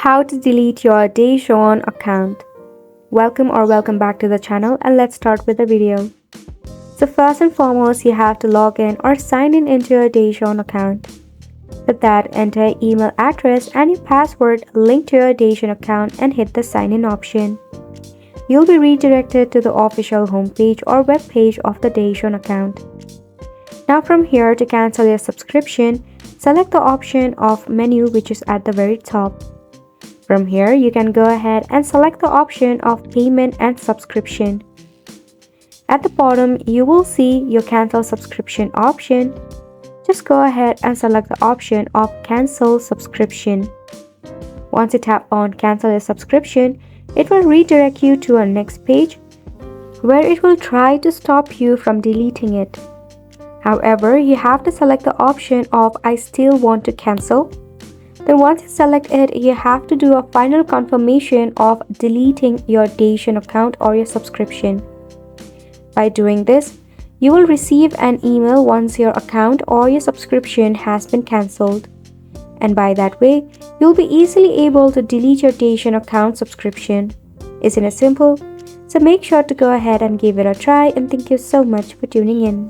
How to delete your DAZN account. Welcome back to the channel, and let's start with the video. So first and foremost, you have to log in or sign in into your DAZN account. For that, enter email address and your password linked to your DAZN account and hit the sign in option. You'll be redirected to the official homepage or web page of the DAZN account. Now from here, to cancel your subscription, select the option of menu which is at the very top. From here, you can go ahead and select the option of payment and subscription. At the bottom, you will see your cancel subscription option. Just go ahead and select the option of cancel subscription. Once you tap on cancel your subscription, it will redirect you to our next page where it will try to stop you from deleting it. However, you have to select the option of I still want to cancel. Then once you select it, you have to do a final confirmation of deleting your DAZN account or your subscription. By doing this, you will receive an email once your account or your subscription has been cancelled. And by that way, you'll be easily able to delete your DAZN account subscription. Isn't it simple? So make sure to go ahead and give it a try, and thank you so much for tuning in.